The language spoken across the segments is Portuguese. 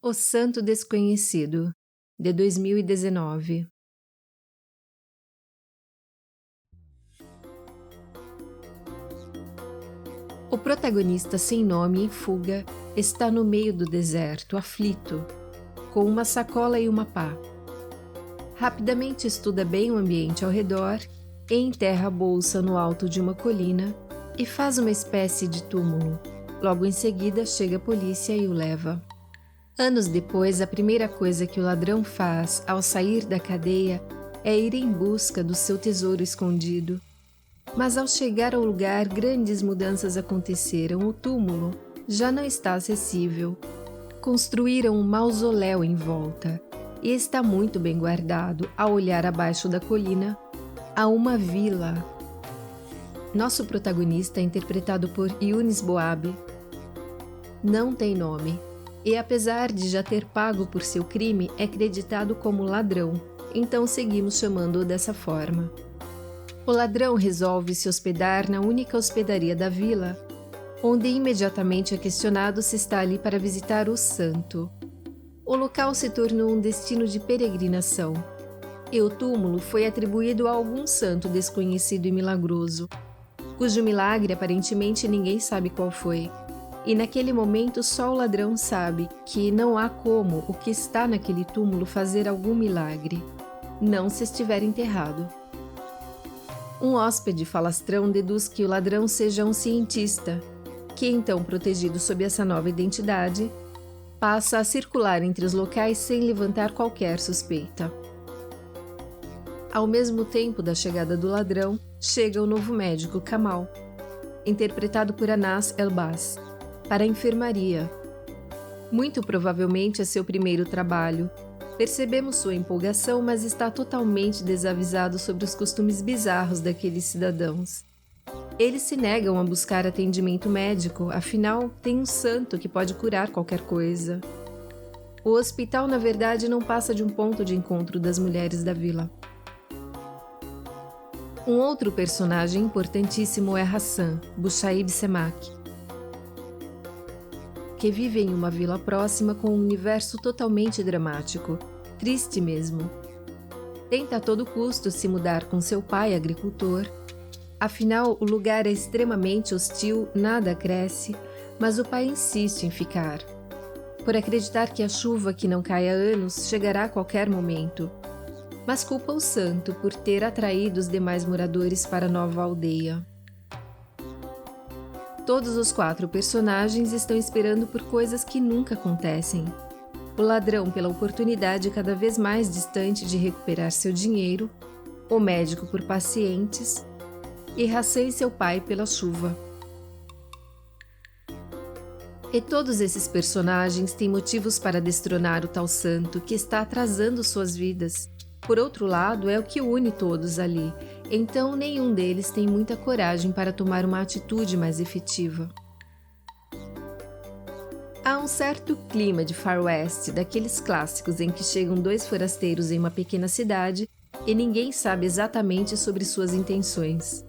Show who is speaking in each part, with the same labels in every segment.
Speaker 1: O Santo Desconhecido, de 2019. O protagonista sem nome em fuga está no meio do deserto, aflito, com uma sacola e uma pá. Rapidamente estuda bem o ambiente ao redor, enterra a bolsa no alto de uma colina e faz uma espécie de túmulo. Logo em seguida chega a polícia e o leva. Anos depois, a primeira coisa que o ladrão faz ao sair da cadeia é ir em busca do seu tesouro escondido. Mas ao chegar ao lugar, grandes mudanças aconteceram. O túmulo já não está acessível. Construíram um mausoléu em volta e está muito bem guardado. Ao olhar abaixo da colina, há uma vila. Nosso protagonista, interpretado por Younes Boabe, não tem nome. E apesar de já ter pago por seu crime, é creditado como ladrão, então seguimos chamando-o dessa forma. O ladrão resolve se hospedar na única hospedaria da vila, onde imediatamente é questionado se está ali para visitar o santo. O local se tornou um destino de peregrinação, e o túmulo foi atribuído a algum santo desconhecido e milagroso, cujo milagre aparentemente ninguém sabe qual foi. E naquele momento só o ladrão sabe que não há como o que está naquele túmulo fazer algum milagre, não se estiver enterrado. Um hóspede falastrão deduz que o ladrão seja um cientista, que então, protegido sob essa nova identidade, passa a circular entre os locais sem levantar qualquer suspeita. Ao mesmo tempo da chegada do ladrão, chega o novo médico Kamal, interpretado por Anas Elbaz, para a enfermaria. Muito provavelmente é seu primeiro trabalho. Percebemos sua empolgação, mas está totalmente desavisado sobre os costumes bizarros daqueles cidadãos. Eles se negam a buscar atendimento médico, afinal, tem um santo que pode curar qualquer coisa. O hospital, na verdade, não passa de um ponto de encontro das mulheres da vila. Um outro personagem importantíssimo é Hassan Bushaib Semak, que vive em uma vila próxima com um universo totalmente dramático, triste mesmo. Tenta a todo custo se mudar com seu pai, agricultor. Afinal, o lugar é extremamente hostil, nada cresce, mas o pai insiste em ficar, por acreditar que a chuva que não cai há anos chegará a qualquer momento. Mas culpa o santo por ter atraído os demais moradores para a nova aldeia. Todos os 4 personagens estão esperando por coisas que nunca acontecem. O ladrão pela oportunidade cada vez mais distante de recuperar seu dinheiro, o médico por pacientes e Hassan e seu pai pela chuva. E todos esses personagens têm motivos para destronar o tal santo que está atrasando suas vidas. Por outro lado, é o que une todos ali, então nenhum deles tem muita coragem para tomar uma atitude mais efetiva. Há um certo clima de Far West, daqueles clássicos em que chegam 2 forasteiros em uma pequena cidade e ninguém sabe exatamente sobre suas intenções.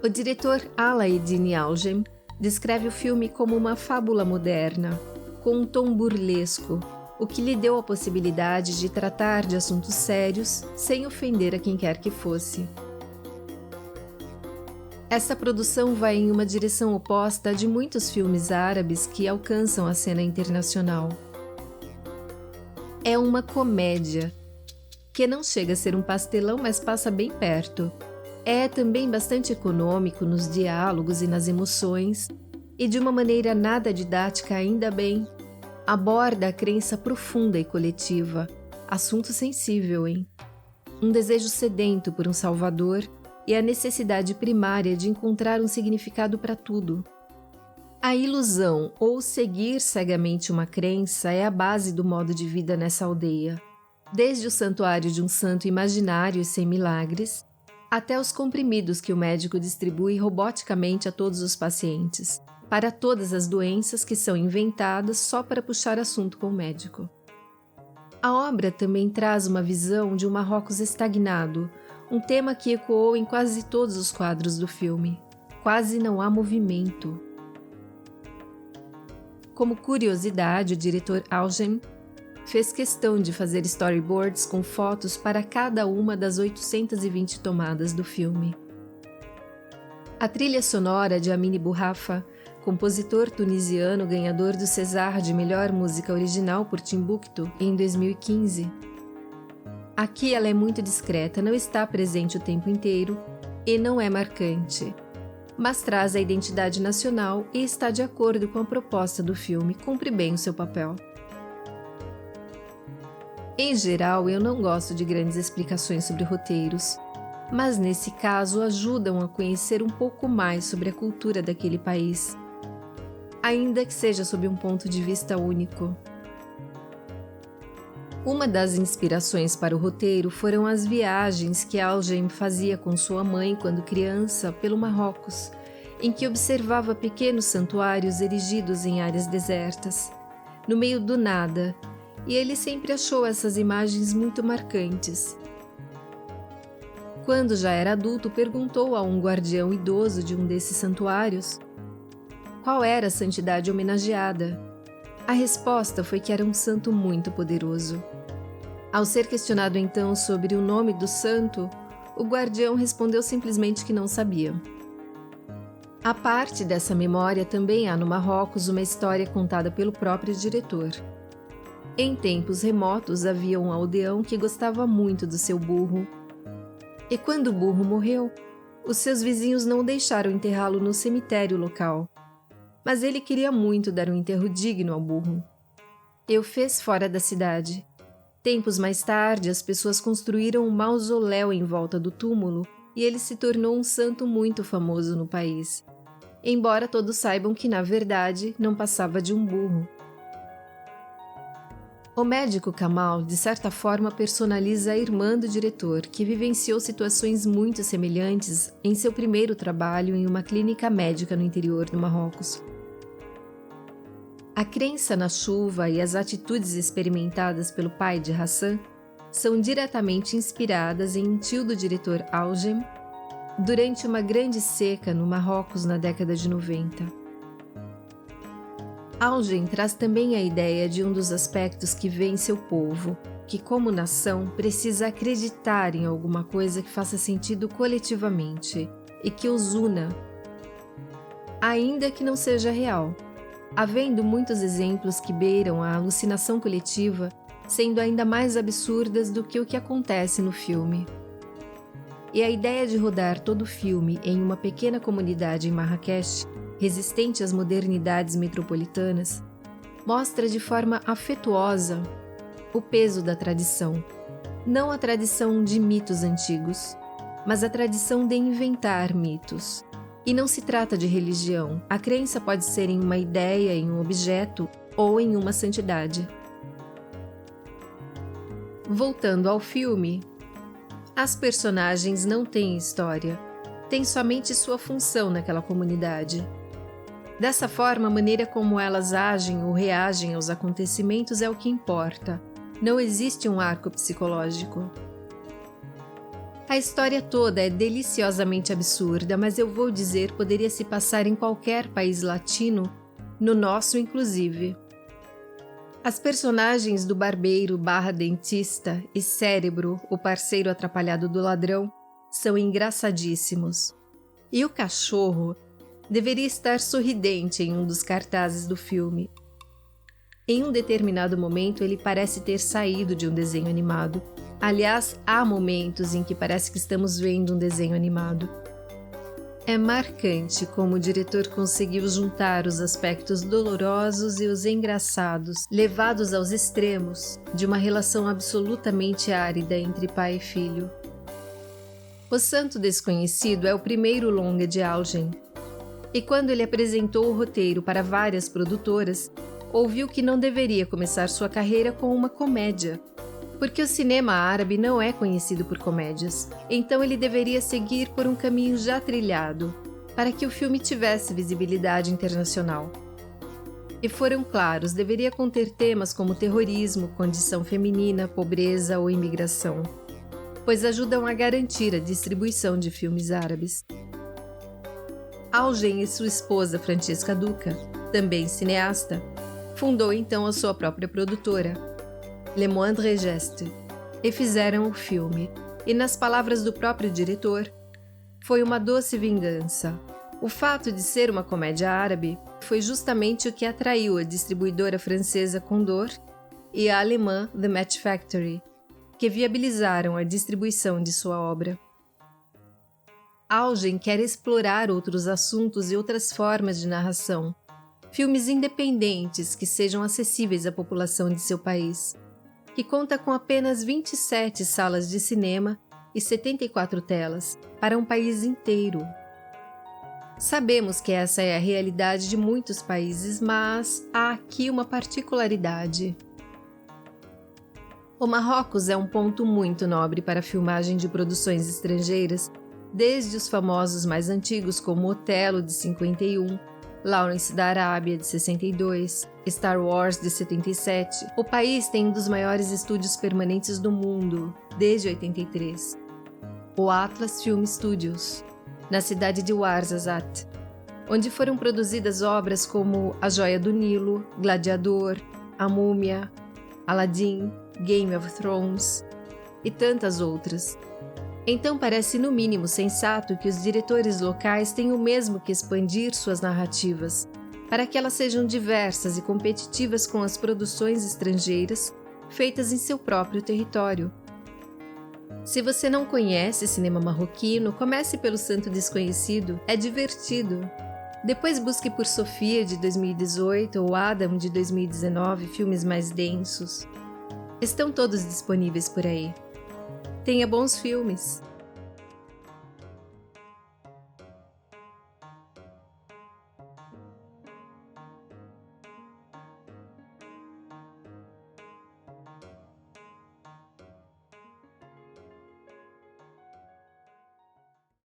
Speaker 1: O diretor Alaeddin Algem descreve o filme como uma fábula moderna, com um tom burlesco, o que lhe deu a possibilidade de tratar de assuntos sérios sem ofender a quem quer que fosse. Essa produção vai em uma direção oposta a de muitos filmes árabes que alcançam a cena internacional. É uma comédia, que não chega a ser um pastelão, mas passa bem perto. É também bastante econômico nos diálogos e nas emoções, e de uma maneira nada didática, ainda bem, aborda a crença profunda e coletiva, assunto sensível, hein? Um desejo sedento por um salvador e a necessidade primária de encontrar um significado para tudo. A ilusão ou seguir cegamente uma crença é a base do modo de vida nessa aldeia, desde o santuário de um santo imaginário e sem milagres, até os comprimidos que o médico distribui roboticamente a todos os pacientes, para todas as doenças que são inventadas só para puxar assunto com o médico. A obra também traz uma visão de um Marrocos estagnado, um tema que ecoou em quase todos os quadros do filme. Quase não há movimento. Como curiosidade, o diretor Algem fez questão de fazer storyboards com fotos para cada uma das 820 tomadas do filme. A trilha sonora de Amine Bouhafa, compositor tunisiano ganhador do César de melhor música original por Timbuktu em 2015. Aqui ela é muito discreta, não está presente o tempo inteiro e não é marcante, mas traz a identidade nacional e está de acordo com a proposta do filme, cumpre bem o seu papel. Em geral, eu não gosto de grandes explicações sobre roteiros, mas nesse caso ajudam a conhecer um pouco mais sobre a cultura daquele país, ainda que seja sob um ponto de vista único. Uma das inspirações para o roteiro foram as viagens que Algem fazia com sua mãe quando criança pelo Marrocos, em que observava pequenos santuários erigidos em áreas desertas, no meio do nada, e ele sempre achou essas imagens muito marcantes. Quando já era adulto, perguntou a um guardião idoso de um desses santuários qual era a santidade homenageada. A resposta foi que era um santo muito poderoso. Ao ser questionado então sobre o nome do santo, o guardião respondeu simplesmente que não sabia. A parte dessa memória também há no Marrocos uma história contada pelo próprio diretor. Em tempos remotos havia um aldeão que gostava muito do seu burro. E quando o burro morreu, os seus vizinhos não deixaram enterrá-lo no cemitério local. Mas ele queria muito dar um enterro digno ao burro. E o fez fora da cidade. Tempos mais tarde, as pessoas construíram um mausoléu em volta do túmulo e ele se tornou um santo muito famoso no país. Embora todos saibam que, na verdade, não passava de um burro. O médico Kamal, de certa forma, personaliza a irmã do diretor, que vivenciou situações muito semelhantes em seu primeiro trabalho em uma clínica médica no interior do Marrocos. A crença na chuva e as atitudes experimentadas pelo pai de Hassan são diretamente inspiradas em um tio do diretor Algem durante uma grande seca no Marrocos na década de 90. Algem traz também a ideia de um dos aspectos que vê em seu povo, que como nação precisa acreditar em alguma coisa que faça sentido coletivamente e que os una, ainda que não seja real, havendo muitos exemplos que beiram a alucinação coletiva, sendo ainda mais absurdas do que o que acontece no filme. E a ideia de rodar todo o filme em uma pequena comunidade em Marrakech, resistente às modernidades metropolitanas, mostra de forma afetuosa o peso da tradição, não a tradição de mitos antigos, mas a tradição de inventar mitos. E não se trata de religião, a crença pode ser em uma ideia, em um objeto ou em uma santidade. Voltando ao filme, as personagens não têm história, têm somente sua função naquela comunidade. Dessa forma, a maneira como elas agem ou reagem aos acontecimentos é o que importa. Não existe um arco psicológico. A história toda é deliciosamente absurda, mas eu vou dizer poderia se passar em qualquer país latino, no nosso inclusive. As personagens do barbeiro / dentista e Cérebro, o parceiro atrapalhado do ladrão, são engraçadíssimos. E o cachorro deveria estar sorridente em um dos cartazes do filme. Em um determinado momento, ele parece ter saído de um desenho animado. Aliás, há momentos em que parece que estamos vendo um desenho animado. É marcante como o diretor conseguiu juntar os aspectos dolorosos e os engraçados, levados aos extremos de uma relação absolutamente árida entre pai e filho. O Santo Desconhecido é o primeiro longa de Algem. E quando ele apresentou o roteiro para várias produtoras, ouviu que não deveria começar sua carreira com uma comédia, porque o cinema árabe não é conhecido por comédias, então ele deveria seguir por um caminho já trilhado, para que o filme tivesse visibilidade internacional. E foram claros, deveria conter temas como terrorismo, condição feminina, pobreza ou imigração, pois ajudam a garantir a distribuição de filmes árabes. Algem e sua esposa Francesca Duca, também cineasta, Fundou então a sua própria produtora, Le Moindre Geste, e fizeram o filme. E nas palavras do próprio diretor, foi uma doce vingança. O fato de ser uma comédia árabe foi justamente o que atraiu a distribuidora francesa Condor e a alemã The Match Factory, que viabilizaram a distribuição de sua obra. Augen quer explorar outros assuntos e outras formas de narração, filmes independentes que sejam acessíveis à população de seu país, que conta com apenas 27 salas de cinema e 74 telas para um país inteiro. Sabemos que essa é a realidade de muitos países, mas há aqui uma particularidade. O Marrocos é um ponto muito nobre para a filmagem de produções estrangeiras, desde os famosos mais antigos como Otelo, de 51, Lawrence da Arábia, de 62, Star Wars, de 77. O país tem um dos maiores estúdios permanentes do mundo, desde 83. O Atlas Film Studios, na cidade de Ouarzazate, onde foram produzidas obras como A Joia do Nilo, Gladiador, A Múmia, Aladdin, Game of Thrones e tantas outras. Então parece no mínimo sensato que os diretores locais tenham mesmo que expandir suas narrativas, para que elas sejam diversas e competitivas com as produções estrangeiras feitas em seu próprio território. Se você não conhece cinema marroquino, comece pelo Santo Desconhecido, é divertido. Depois busque por Sofia, de 2018, ou Adam, de 2019, filmes mais densos. Estão todos disponíveis por aí. Tenha bons filmes!